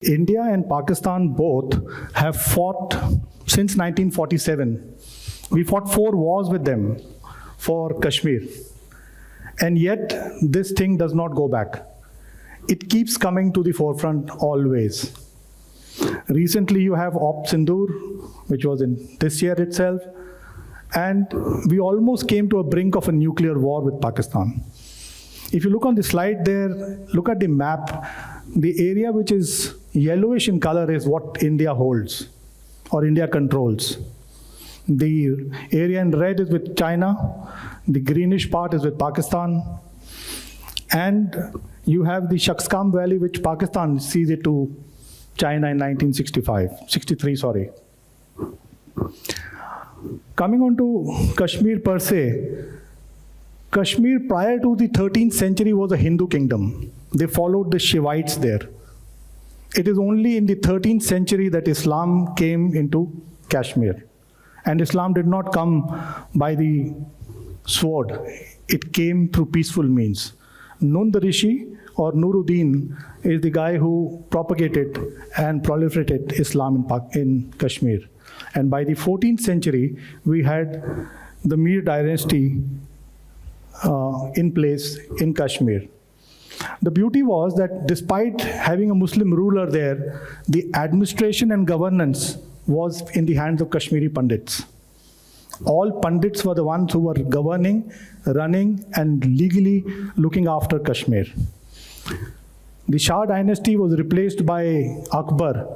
India and Pakistan both have fought since 1947. We fought 4 wars with them for Kashmir. And yet, this thing does not go back. It keeps coming to the forefront always. Recently, you have Op Sindoor, which was in this year itself, and we almost came to a brink of a nuclear war with Pakistan. If you look on the slide there, look at the map. The area which is yellowish in color is what India holds, or India controls. The area in red is with China, the greenish part is with Pakistan, and you have the Shaksgam Valley, which Pakistan ceded to China in 63, sorry. Coming on to Kashmir per se, Kashmir prior to the 13th century was a Hindu kingdom. They followed the Shivites there. It is only in the 13th century that Islam came into Kashmir. And Islam did not come by the sword. It came through peaceful means. Nun the Rishi, or Nuruddin, is the guy who propagated and proliferated Islam in Kashmir. And by the 14th century, we had the Mir dynasty in place in Kashmir. The beauty was that despite having a Muslim ruler there, the administration and governance was in the hands of Kashmiri Pandits. All Pandits were the ones who were governing, running, and legally looking after Kashmir. The Shah dynasty was replaced by Akbar,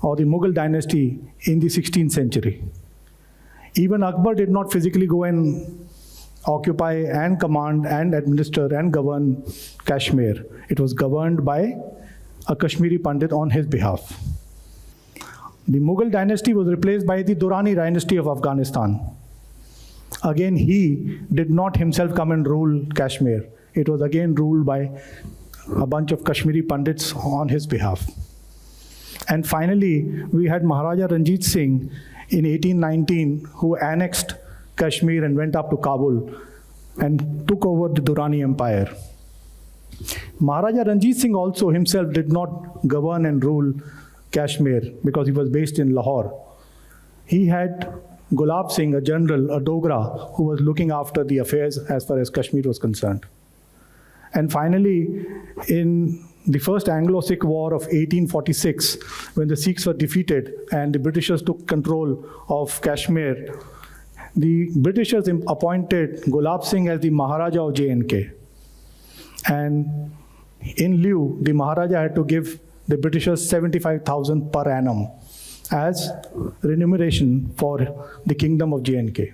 or the Mughal dynasty, in the 16th century. Even Akbar did not physically go and occupy and command and administer and govern Kashmir. It was governed by a Kashmiri Pandit on his behalf. The Mughal dynasty was replaced by the Durrani dynasty of Afghanistan. Again, he did not himself come and rule Kashmir. It was again ruled by a bunch of Kashmiri Pandits on his behalf. And finally, we had Maharaja Ranjit Singh in 1819, who annexed Kashmir and went up to Kabul and took over the Durrani Empire. Maharaja Ranjit Singh also himself did not govern and rule Kashmir because he was based in Lahore. He had Gulab Singh, a general, a Dogra, who was looking after the affairs as far as Kashmir was concerned. And finally, in the first Anglo-Sikh War of 1846, when the Sikhs were defeated and the Britishers took control of Kashmir, the Britishers appointed Gulab Singh as the Maharaja of J&K. And in lieu, the Maharaja had to give the Britishers 75,000 per annum as remuneration for the kingdom of J&K.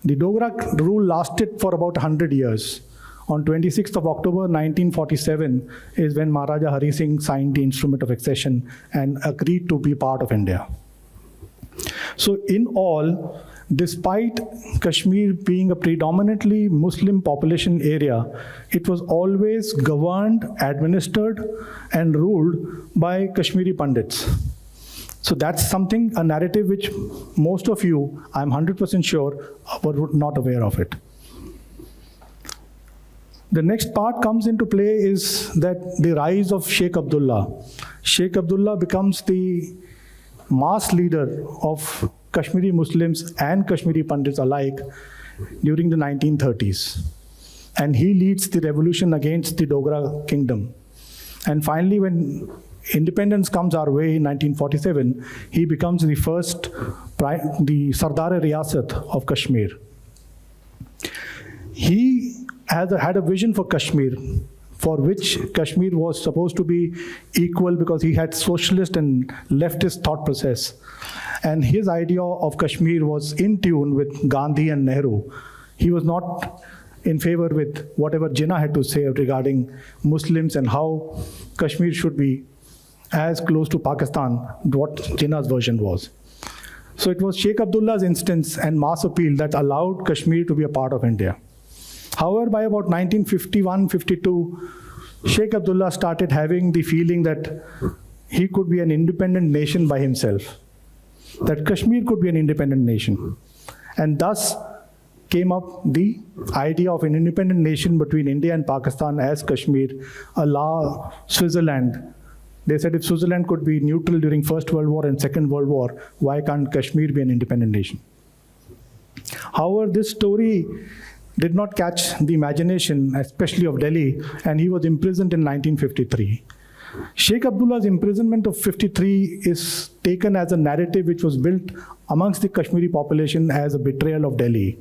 The Dogra rule lasted for about 100 years. On 26th of October 1947 is when Maharaja Hari Singh signed the instrument of accession and agreed to be part of India. So in all, despite Kashmir being a predominantly Muslim population area, it was always governed, administered, and ruled by Kashmiri Pandits. So that's something, a narrative which most of you, I'm 100% sure, were not aware of it. The next part comes into play is that the rise of Sheikh Abdullah. Sheikh Abdullah becomes the mass leader of Kashmiri Muslims and Kashmiri Pandits alike during the 1930s. And he leads the revolution against the Dogra kingdom. And finally, when independence comes our way in 1947, he becomes the first, the Sardar-e-Riyasat of Kashmir. He had a vision for Kashmir, for which Kashmir was supposed to be equal because he had socialist and leftist thought process. And his idea of Kashmir was in tune with Gandhi and Nehru. He was not in favor with whatever Jinnah had to say regarding Muslims and how Kashmir should be as close to Pakistan, what Jinnah's version was. So it was Sheikh Abdullah's instance and mass appeal that allowed Kashmir to be a part of India. However, by about 1951-52, Sheikh Abdullah started having the feeling that he could be an independent nation by himself, that Kashmir could be an independent nation. And thus came up the idea of an independent nation between India and Pakistan as Kashmir, a la Switzerland They said if Switzerland could be neutral during First World War and Second World War, why can't Kashmir be an independent nation? However, this story did not catch the imagination, especially of Delhi, and he was imprisoned in 1953. Sheikh Abdullah's imprisonment of 53 is taken as a narrative which was built amongst the Kashmiri population as a betrayal of Delhi.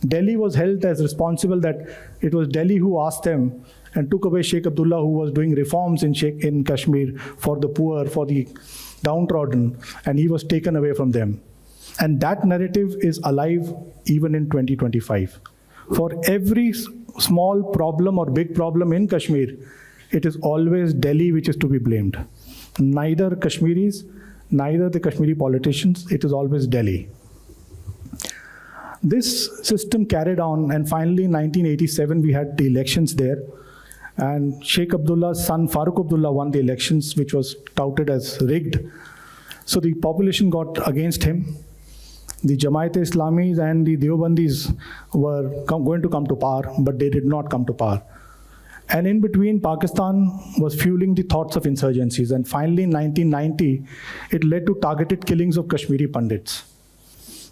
Delhi was held as responsible, that it was Delhi who asked them and took away Sheikh Abdullah, who was doing reforms in Kashmir for the poor, for the downtrodden, and he was taken away from them. And that narrative is alive even in 2025. For every small problem or big problem in Kashmir, it is always Delhi which is to be blamed. Neither Kashmiris, neither the Kashmiri politicians, it is always Delhi. This system carried on, and finally in 1987 we had the elections there, and Sheikh Abdullah's son Farooq Abdullah won the elections, which was touted as rigged. So the population got against him. The Jamaat-e-Islamis and the Deobandis were going to come to power, but they did not come to power. And in between, Pakistan was fueling the thoughts of insurgencies. And finally, in 1990, it led to targeted killings of Kashmiri Pandits.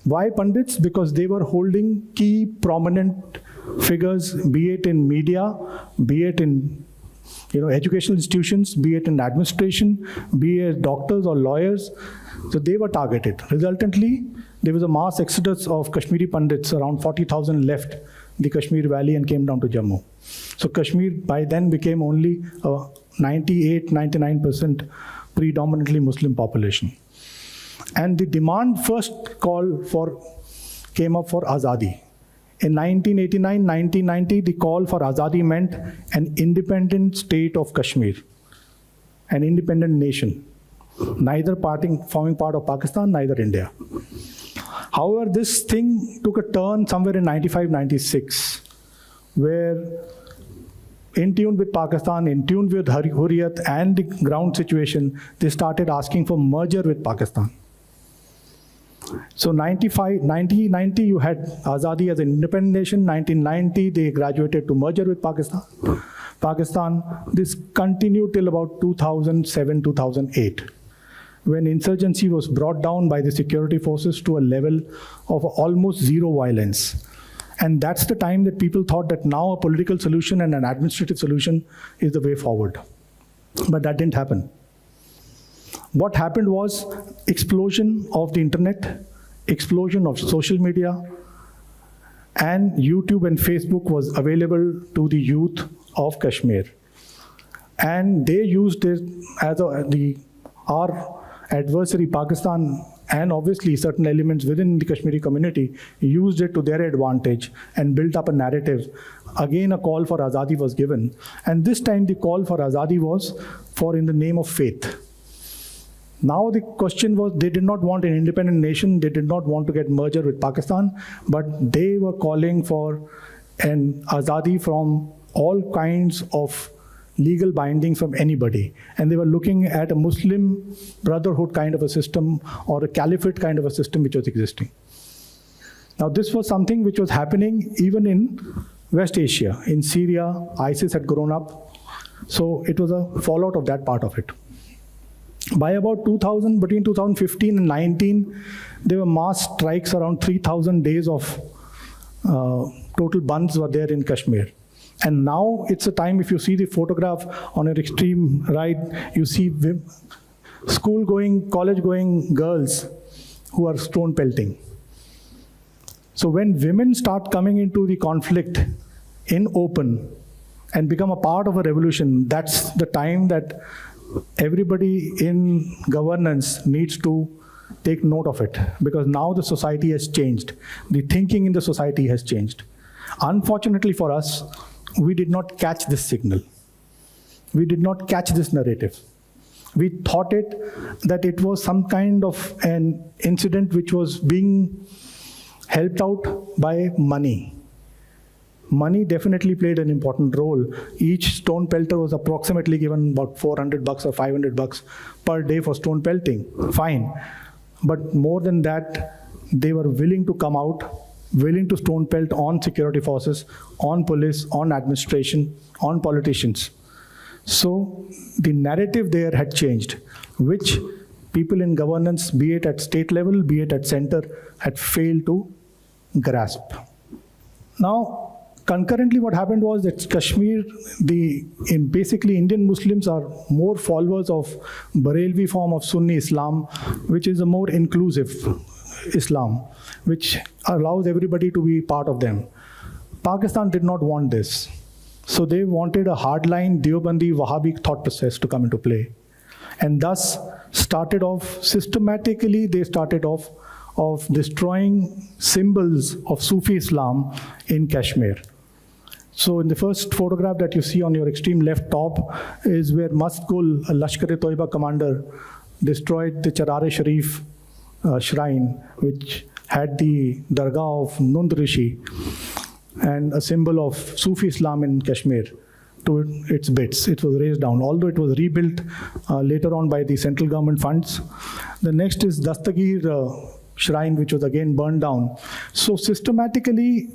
Why Pandits? Because they were holding key prominent figures, be it in media, be it in educational institutions, be it in administration, be it doctors or lawyers. So they were targeted. Resultantly, there was a mass exodus of Kashmiri Pandits. Around 40,000 left the Kashmir Valley and came down to Jammu. So Kashmir by then became only a 98-99% predominantly Muslim population. And the demand first came up for Azadi. In 1989-1990, the call for Azadi meant an independent state of Kashmir, an independent nation, neither forming part of Pakistan, neither India. However, this thing took a turn somewhere in 95-96, where in tune with Pakistan, in tune with Hurriyat and the ground situation, they started asking for merger with Pakistan. So 1990, you had Azadi as an independent nation. 1990, they graduated to merger with Pakistan. This continued till about 2007-2008. When insurgency was brought down by the security forces to a level of almost zero violence. And that's the time that people thought that now a political solution and an administrative solution is the way forward. But that didn't happen. What happened was explosion of the internet, explosion of social media, and YouTube and Facebook was available to the youth of Kashmir. And they used it as our adversary, Pakistan, and obviously certain elements within the Kashmiri community used it to their advantage and built up a narrative. Again, a call for Azadi was given. And this time the call for Azadi was in the name of faith. Now the question was, they did not want an independent nation, they did not want to get merger with Pakistan, but they were calling for an Azadi from all kinds of legal bindings from anybody. And they were looking at a Muslim brotherhood kind of a system or a caliphate kind of a system which was existing. Now this was something which was happening even in West Asia. In Syria, ISIS had grown up. So it was a fallout of that part of it. By about 2000, between 2015 and 19, there were mass strikes. Around 3,000 days of total bands were there in Kashmir. And now it's a time, if you see the photograph on your extreme right, you see school-going, college-going girls who are stone pelting. So when women start coming into the conflict in open and become a part of a revolution, that's the time that everybody in governance needs to take note of it, because now the society has changed. The thinking in the society has changed. Unfortunately for us, we did not catch this signal. We did not catch this narrative. We thought that it was some kind of an incident which was being helped out by money. Money definitely played an important role. Each stone pelter was approximately given about $400 or $500 per day for stone pelting. Fine. But more than that, they were willing to come out, willing to stone pelt on security forces, on police, on administration, on politicians. So the narrative there had changed, which people in governance, be it at state level, be it at center, had failed to grasp. Now, concurrently what happened was that Kashmir, basically Indian Muslims are more followers of Barelvi form of Sunni Islam, which is a more inclusive Islam, which allows everybody to be part of them. Pakistan did not want this. So they wanted a hardline Deobandi Wahhabi thought process to come into play. And thus started off systematically, they started off of destroying symbols of Sufi Islam in Kashmir. So in the first photograph that you see on your extreme left top is where Mastgul, a Lashkar-e-Toiba commander, destroyed the Charare Sharif shrine, which had the Dargah of Nund Rishi and a symbol of Sufi Islam in Kashmir to its bits. It was razed down, although it was rebuilt later on by the central government funds. The next is Dastagir shrine, which was again burned down. So systematically,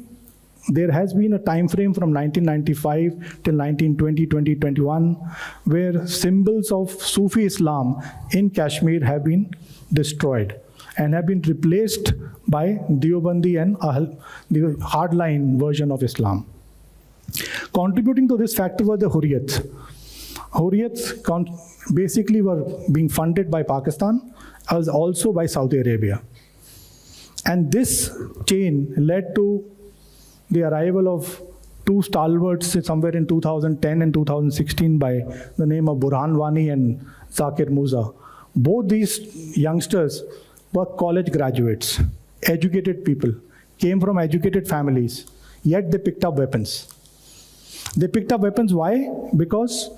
there has been a time frame from 1995 till 1920, 2021, where symbols of Sufi Islam in Kashmir have been destroyed and have been replaced by Deobandi and the hardline version of Islam. Contributing to this factor were the Hurriyats. Hurriyats basically were being funded by Pakistan, as also by Saudi Arabia. And this chain led to the arrival of two stalwarts somewhere in 2010 and 2016 by the name of Burhan Wani and Zakir Musa. Both these youngsters were college graduates, educated people, came from educated families, yet they picked up weapons. They picked up weapons, why? Because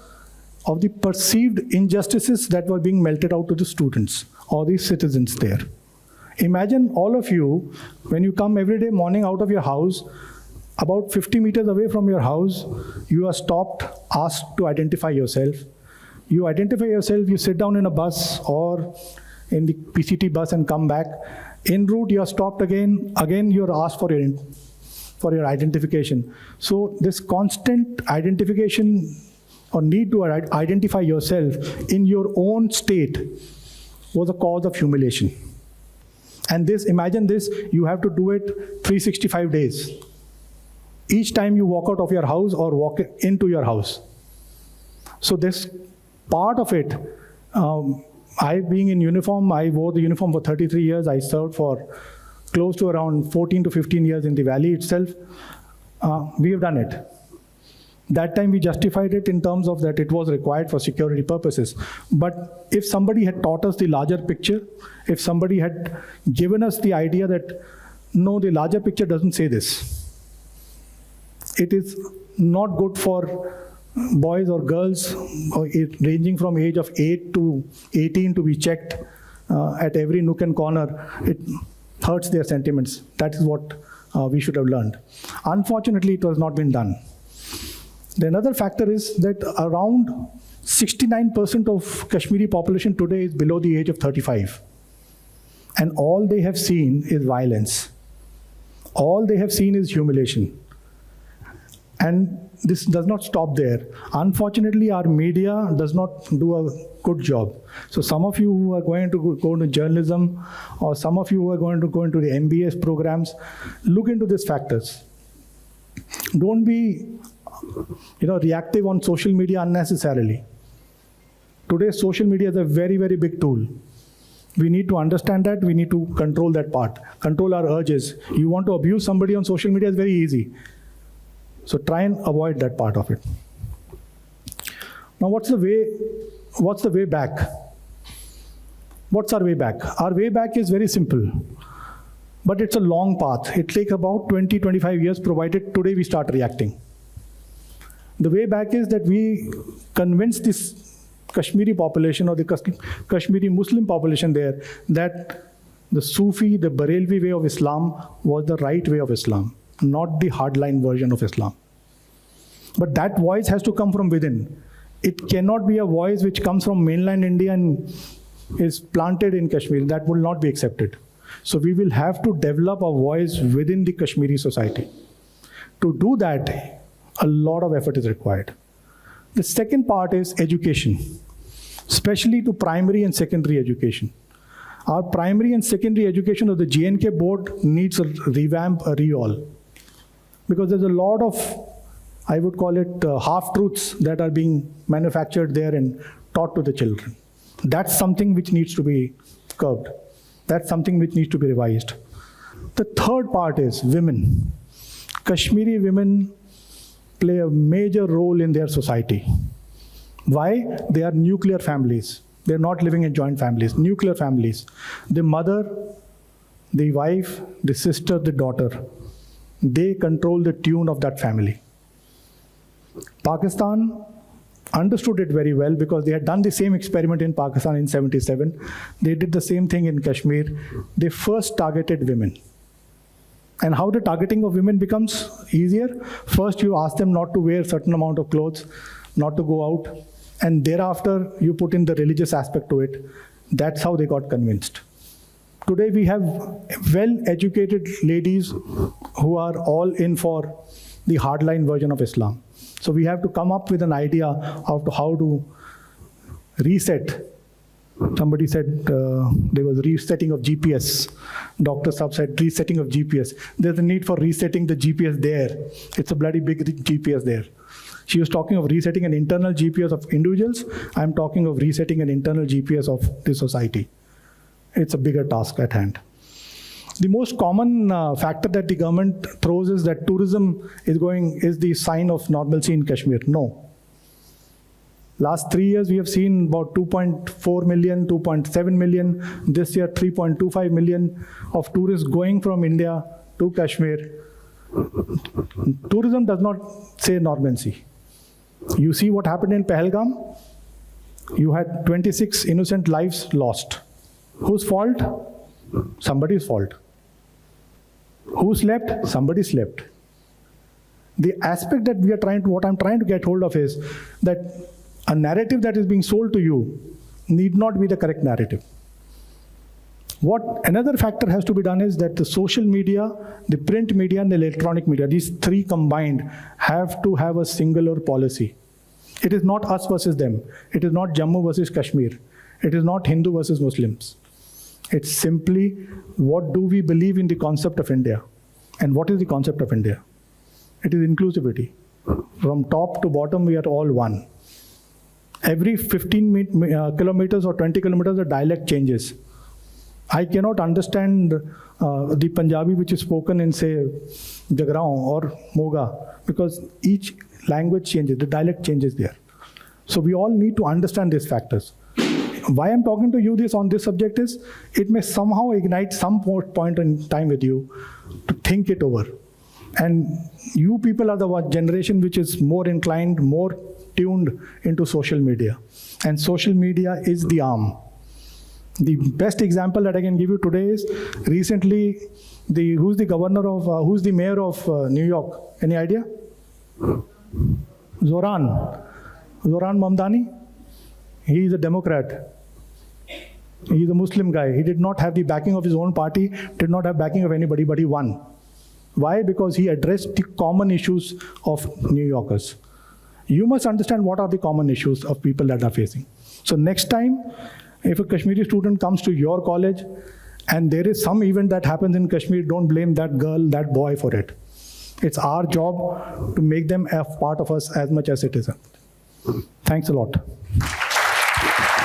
of the perceived injustices that were being melted out to the students or the citizens there. Imagine all of you, when you come every day morning out of your house, about 50 meters away from your house, you are stopped, asked to identify yourself. You identify yourself, you sit down in a bus or in the PCT bus and come back. En route, you are stopped again you are asked for your identification. So this constant identification or need to identify yourself in your own state was a cause of humiliation. And this, imagine this, you have to do it 365 days. Each time you walk out of your house or walk into your house. So this part of it, I being in uniform, I wore the uniform for 33 years. I served for close to around 14 to 15 years in the valley itself. We have done it. That time we justified it in terms of that it was required for security purposes. But if somebody had taught us the larger picture, if somebody had given us the idea that, no, the larger picture doesn't say this. It is not good for boys or girls ranging from age of 8 to 18 to be checked at every nook and corner. It hurts their sentiments. That is what we should have learned. Unfortunately, it has not been done. The another factor is that around 69% of Kashmiri population today is below the age of 35. And all they have seen is violence. All they have seen is humiliation. And this does not stop there. Unfortunately, our media does not do a good job. So some of you who are going to go into journalism, or some of you who are going to go into the MBS programs, look into these factors. Don't be reactive on social media unnecessarily. Today, social media is a very, very big tool. We need to understand that. We need to control that part, control our urges. You want to abuse somebody on social media, is very easy. So try and avoid that part of it. Now, what's the way back? What's our way back? Our way back is very simple, but it's a long path. It takes about 20, 25 years, provided today we start reacting. The way back is that we convince this Kashmiri population or the Kashmiri Muslim population there that the Sufi, the Barelvi way of Islam was the right way of Islam, not the hardline version of Islam. But that voice has to come from within. It cannot be a voice which comes from mainland India and is planted in Kashmir. That will not be accepted. So we will have to develop a voice within the Kashmiri society. To do that, a lot of effort is required. The second part is education, especially to primary and secondary education. Our primary and secondary education of the J&K board needs a revamp, a rehaul. Because there's a lot of, I would call it half-truths that are being manufactured there and taught to the children. That's something which needs to be curbed. That's something which needs to be revised. The third part is women. Kashmiri women play a major role in their society. Why? They are nuclear families. They're not living in joint families, nuclear families. The mother, the wife, the sister, the daughter, they control the tune of that family. Pakistan understood it very well because they had done the same experiment in Pakistan in 77. They did the same thing in Kashmir. They first targeted women. And how the targeting of women becomes easier? First, you ask them not to wear a certain amount of clothes, not to go out, and thereafter, you put in the religious aspect to it. That's how they got convinced. Today, we have well-educated ladies who are all in for the hardline version of Islam. So we have to come up with an idea of how to reset. Somebody said there was resetting of GPS. Dr. Saab said resetting of GPS. There's a need for resetting the GPS there. It's a bloody big GPS there. She was talking of resetting an internal GPS of individuals. I'm talking of resetting an internal GPS of the society. It's a bigger task at hand. The most common factor that the government throws is that tourism is the sign of normalcy in Kashmir. No. Last 3 years, we have seen about 2.4 million, 2.7 million. This year, 3.25 million of tourists going from India to Kashmir. Tourism does not say normalcy. You see what happened in Pahalgam? You had 26 innocent lives lost. Whose fault? Somebody's fault. Who slept? Somebody slept. The aspect that what I'm trying to get hold of is that a narrative that is being sold to you need not be the correct narrative. What another factor has to be done is that the social media, the print media, and the electronic media, these three combined have to have a singular policy. It is not us versus them. It is not Jammu versus Kashmir. It is not Hindu versus Muslims. It's simply what do we believe in the concept of India? And what is the concept of India? It is inclusivity. From top to bottom, we are all one. Every 15 kilometers or 20 kilometers, the dialect changes. I cannot understand the Punjabi which is spoken in, say, Jagraon or Moga, because each language changes, the dialect changes there. So we all need to understand these factors. Why I'm talking to you on this subject is, it may somehow ignite some point in time with you to think it over. And you people are the generation which is more inclined, more tuned into social media. And social media is the arm. The best example that I can give you today is recently, who's the mayor of New York? Any idea? Zoran Mamdani. He is a Democrat. He is a Muslim guy. He did not have the backing of his own party, did not have backing of anybody, but he won. Why? Because he addressed the common issues of New Yorkers. You must understand what are the common issues of people that are facing. So next time, if a Kashmiri student comes to your college and there is some event that happens in Kashmir, don't blame that girl, that boy for it. It's our job to make them a part of us as much as it is. Thanks a lot.